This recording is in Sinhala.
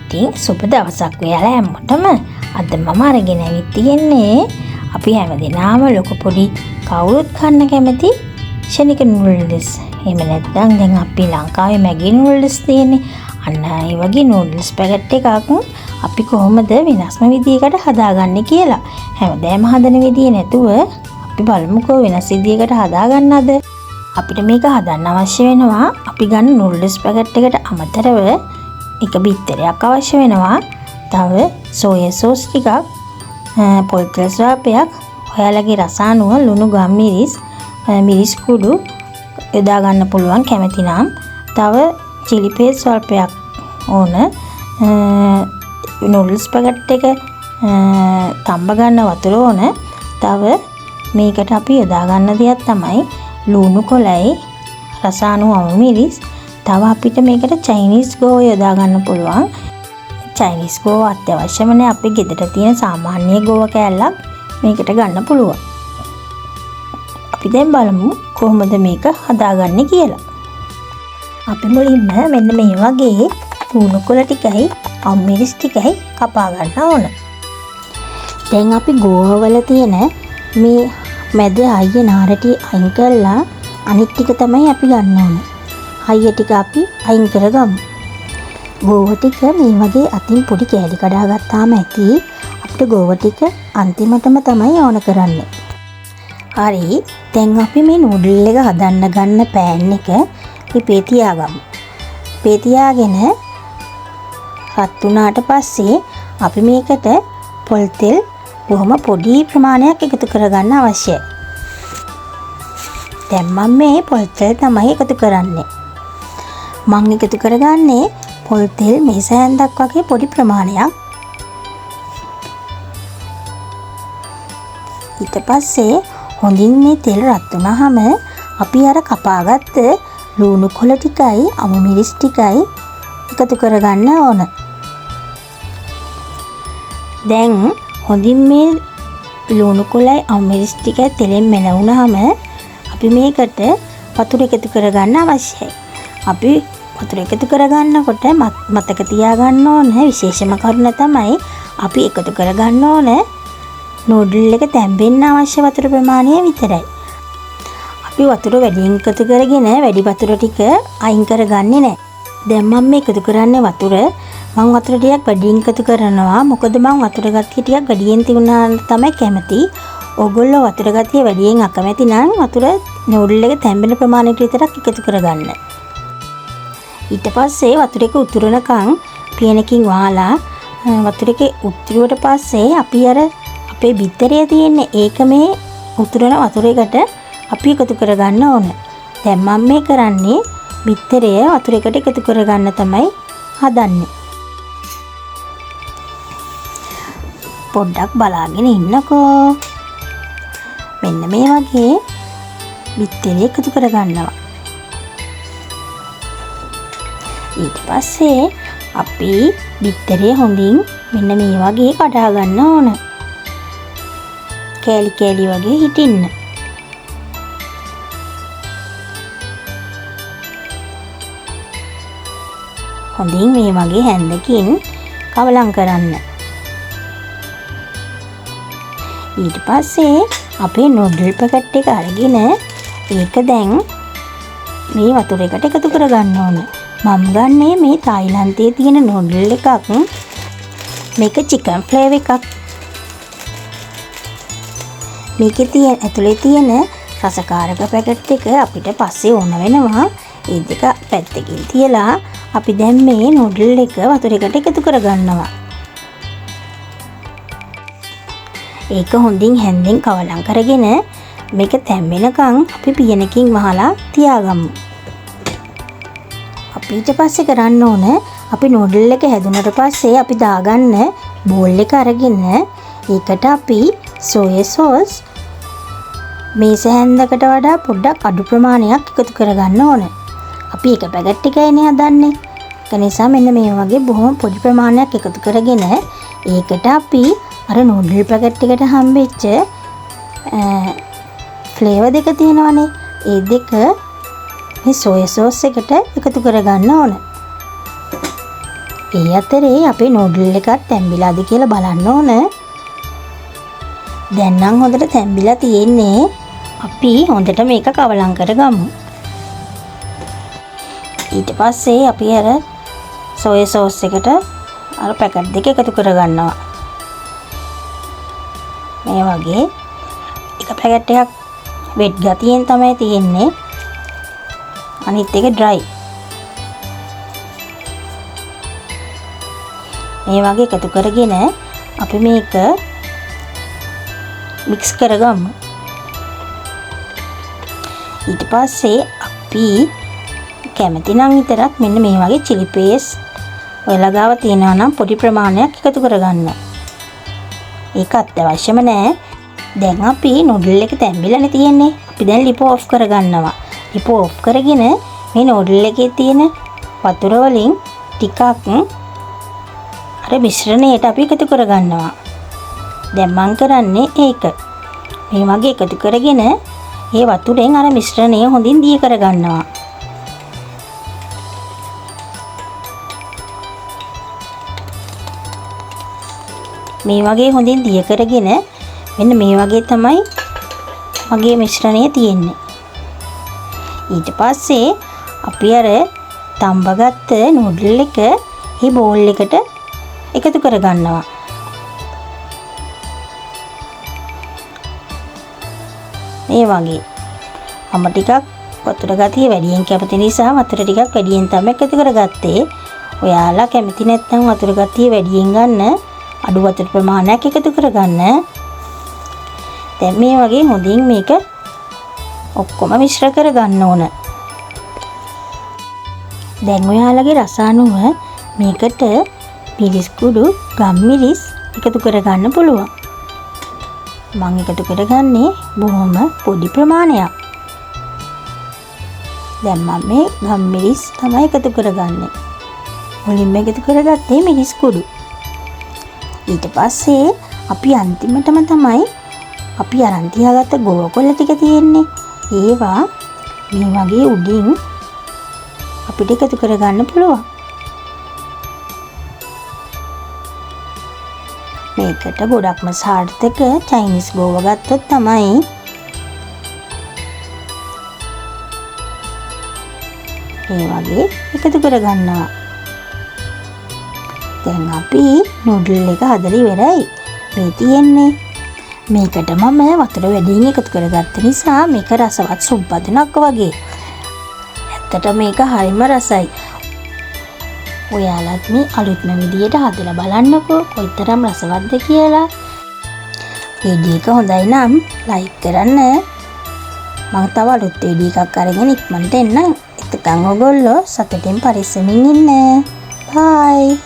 ඉතින් සුබ දවසක් ඔයාලා හැමෝටම. අද මම අරගෙන ඇවිත් තියෙන්නේ අපි හැමදෙනාම ලොකු පොඩි කවුරුත් කන්න කැමති ෂණික නූඩල්ස්. එහෙම නැත්නම් දැන් අපි ලංකාවේ මැගි නූඩල්ස් තියෙන්නේ. අන්න ඒ වගේ නූඩල්ස් පැකට් එකක් අපි කොහොමද වෙනස්ම විදියකට හදාගන්නේ කියලා. හැමදාම හදන විදිය නැතුව අපි බලමුකෝ වෙනස් විදියකට හදාගන්නද. අපිට මේක හදන්න අවශ්‍ය වෙනවා අපි ගන්න නූඩල්ස් පැකට් එකට අමතරව එක බිත්තරයක් අවශ්‍ය වෙනවා. තව සෝයා සෝස් ටිකක්, පොල් තෙල් ස්වල්පයක්, ඔයාලගේ රස අනුව ලුණු, ගම්මිරිස්, මිරිස් කුඩු යොදා ගන්න පුළුවන් කැමති නම්. තව චිලි පේස්ට් ස්වල්පයක් ඕන. නූඩල්ස් පැකට් එක තම්බ ගන්න වතුර ඕන. තව මේකට අපි යොදා ගන්න දෙයක් තමයි ලුණු කොළයි, රස අනුව මිරිස්. තව අපිට මේකට චයිනීස් ගෝව යොදා ගන්න පුළුවන්. චයිනීස් ගෝව අත්‍යවශ්‍යම නැහැ. අපේ ගෙදර තියෙන සාමාන්‍ය ගෝව කෑල්ලක් මේකට ගන්න පුළුවන්. අපි දැන් බලමු කොහොමද මේක හදාගන්නේ කියලා. අපි මුලින්ම මෙන්න මේ වගේ ලුණු කොළ ටිකයි මිරිස් ටිකයි කපා ගන්න ඕන. දැන් අපි ගෝව වල තියෙන මේ මැද අයිය නාරටි අයින් කරලා අනිත් ටික තමයි අපි ගන්න ඕන. අයිය ටික අපි අයින් කරගමු. ගෝව ටික මේ වගේ අතින් පොඩි කෑලි කඩා ගත්තාම ඇති. අපිට ගෝව ටික අන්තිමටම තමයි ඕන කරන්නේ. හරි. දැන් අපි මේ නූඩල් එක හදන්න ගන්න පෑන් එක ඉපේ තියාගමු. ඉපේ තියාගෙන රත් වුණාට පස්සේ අපි මේකට පොල් තෙල් බොහොම පොඩි ප්‍රමාණයක් එකතු කරගන්න අවශ්‍යයි. දැන් මම මේ පොල් තෙල් තමයි එකතු කරන්නේ. මම එකතු කරගන්නේ පොල් තෙල් මේස හැන්දක් වගේ පොඩි ප්‍රමාණයක්. ඊට පස්සේ හොඳින් මේ තෙල් රත් වුණාම අපි අර කපාගත්ත ලුණු කොළ ටිකයි අමු මිරිස් ටිකයි එකතු කරගන්න ඕන. දැන් හොඳින් මේ ලුණු කොළයි අමු මිරිස් ටිකයි තෙලෙන් මැලවුණාම අපි මේකට වතුර එකතු කරගන්න අවශ්‍යයි. අපි වතුර එකතු කරගන්නකොට මතක තියාගන්න ඕන විශේෂම කරුණ තමයි අපි එකතු කරගන්න ඕන නූඩල් එක තැම්බෙන්න අවශ්‍ය වතුර ප්‍රමාණය විතරයි. අපි වතුර වැඩියෙන් එකතු කරගෙන වැඩි වතුර ටික අයින් කරගන්නේ නැහැ. දැන් මම මේ එකතු කරන්නේ වතුර. මම වතුර ටිකක් වැඩියෙන් එකතු කරනවා. මොකද මම වතුර ගතිය ටිකක් වැඩියෙන් තියුණා තමයි කැමති. ඕගොල්ලෝ වතුර ගතිය වැඩියෙන් අකමැති නම් වතුර නූඩල් එක තැම්බෙන ප්‍රමාණයට විතරක් එකතු කරගන්න. ඊට පස්සේ වතුර එක උතුරනකන් පියනකින් වහලා වතුර එක උතුරුවට පස්සේ අපි අර අපේ බිත්තරේ තියෙන්නේ ඒක මේ උතුරන වතුර එකට අපි එකතු කරගන්න ඕන. දැන් මම මේ කරන්නේ බිත්තරය වතුර එකට එකතු කරගන්න තමයි හදන්නේ. පොඩ්ඩක් බලාගෙන ඉන්නකෝ. මෙන්න මේ වගේ බිත්තරේ එකතු කරගන්නවා. ඊට පස්සේ අපි බිත්තරේ හොඳින් මෙන්න මේ වගේ කඩා ගන්න ඕන. කෑලි කෑලි වගේ හිටින්න. හොඳින් මේ වගේ හැන්දකින් කවලම් කරන්න. ඊට පස්සේ අපේ නූඩල් පැකට් එක අරගෙන ඒක දැන් මේ වතුර එකට එකතු කරගන්න ඕන. මම ගන්නේ මේ තායිලන්තයේ තියෙන නූඩල් එකක්. මේක චිකන් ෆ්ලේවර් එකක්. මේකේ තියෙන ඇතුලේ තියෙන රසකාරක පැකට් එක අපිට පස්සේ ඕන වෙනවා. ඒ දෙක පැත්තකින් තියලා අපි දැන් මේ නූඩල් එක වතුර එකට එකතු කරගන්නවා. ඒක හොඳින් හැන්දෙන් කවලම් කරගෙන මේක තැම්බෙනකන් අපි පියනකින් වහලා තියාගමු. අපි ඊට පස්සේ කරන්න ඕන අපි නූඩල් එක හැදුනට පස්සේ අපි දාගන්න බෝල් එක අරගෙන ඒකට අපි සෝයා සෝස් මේස හැන්දකට වඩා පොඩ්ඩක් අඩු ප්‍රමාණයක් එකතු කරගන්න ඕන. අපි එක පැකට් එකයිනේ හදන්නේ. ඒ නිසා මෙන්න මේ වගේ බොහොම පොඩි ප්‍රමාණයක් එකතු කරගෙන ඒකට අපි අර නූඩල් පැකට් එකට හම්බෙච්ච ෆ්ලේවර් දෙක තියෙනවනේ. ඒ දෙක මේ සෝයා සෝස් එකට එකතු කරගන්න ඕන. ඒ අතරේ අපේ නූඩල් එකත් තැම්බිලාද කියලා බලන්න ඕන. දැන් නම් හොඳට තැම්බිලා තියෙන්නේ. අපි හොඳට මේක කවලම් කරගමු. ඊට පස්සේ අපි අර සෝය සෝස් එකට අර පැකට් දෙක එකතු කරගන්නවා. මේ වගේ එක පැකට් එකක් වෙට් ගතියෙන් තමයි තියෙන්නේ. අනිත් එක ඩ්‍රයි. මේ වගේ එකතු කරගෙන අපි මේක මික්ස් කරගමු. ඊට පස්සේ අපි කැමති නම් විතරක් මෙන්න මේ වගේ chili paste ඔයලා ගාව තියෙනවා නම් පොඩි ප්‍රමාණයක් එකතු කරගන්න. ඒක අත්‍යවශ්‍යම නෑ. දැන් අපි නූඩල් එක තැම්බිලානේ තියෙන්නේ. අපි දැන් ලිප ඔෆ් කරගන්නවා. ලිප ඔෆ් කරගෙන මේ නූඩල් එකේ තියෙන වතුර වලින් ටිකක් අර මිශ්‍රණයට අපි එකතු කරගන්නවා. දැන් මම කරන්නේ ඒක. මේ වගේ එකතු කරගෙන ඒ වතුරෙන් අර මිශ්‍රණය හොඳින් දිය කරගන්නවා. මේ වගේ හොඳින් දිය කරගෙන මෙන්න මේ වගේ තමයි මගේ මිශ්‍රණය තියෙන්නේ. ඊට පස්සේ අපි අර තඹගත්ත නූඩල් එක මේ බෝල් එකට එකතු කරගන්නවා. මේ වගේ මම ටිකක් වතුර ගතිය වැඩියෙන් කැමති නිසා වතුර ටිකක් වැඩියෙන් තමයි එකතු කරගත්තේ. ඔයාලා කැමති නැත්නම් වතුර ගතිය වැඩියෙන් ගන්න, අඩු වතුර ප්‍රමාණයක් එකතු කරගන්න. දැන් මේ වගේ හොඳින් මේක ඔක්කොම මිශ්‍ර කරගන්න ඕන. දැන් ඔයාලගේ රස අනුව මේකට මිරිස් කුඩු, ගම්මිරිස් එකතු කරගන්න පුළුවන්. මම එකතු කරගන්නේ බොහොම පොඩි ප්‍රමාණයක්. දැන් මම මේ ගම්මිරිස් තමයි එකතු කරගන්නේ. මුලින්ම එකතු කරගත්තේ මිරිස් කුඩු. ඊට පස්සේ අපි අන්තිමටම තමයි අපි අරන් තියාගත්ත ගෝවකොල්ල ටික තියෙන්නේ. ඒවා මේ වගේ උඩින් අපිට එකතු කරගන්න පුළුවන්. මේකට ගොඩක්ම සාර්ථක චයිනීස් ගෝව ගත්තොත් තමයි මේ වගේ එකතු කරගන්නවා. දැන් අපි නූඩල් එක හදලා ඉවරයි. මේ තියෙන්නේ. මේකට මම වතුර වැඩියෙන් එකතු කරගත්ත නිසා මේක රසවත් සුප් බදුනක් වගේ. ඇත්තට මේක හරිම රසයි. ඔයාලත් මේ අලුත්ම විදියට හදලා බලන්නකෝ කොයිතරම් රසවත්ද කියලා. වීඩියෝ එක හොඳයි නම් ලයික් කරන්න. මම තව අලුත් වීඩියෝ එකක් අරගෙන ඉක්මනට එන්නම්. එතකන් ඔයගොල්ලෝ සතුටින් පරිස්සමින් ඉන්න. බයි.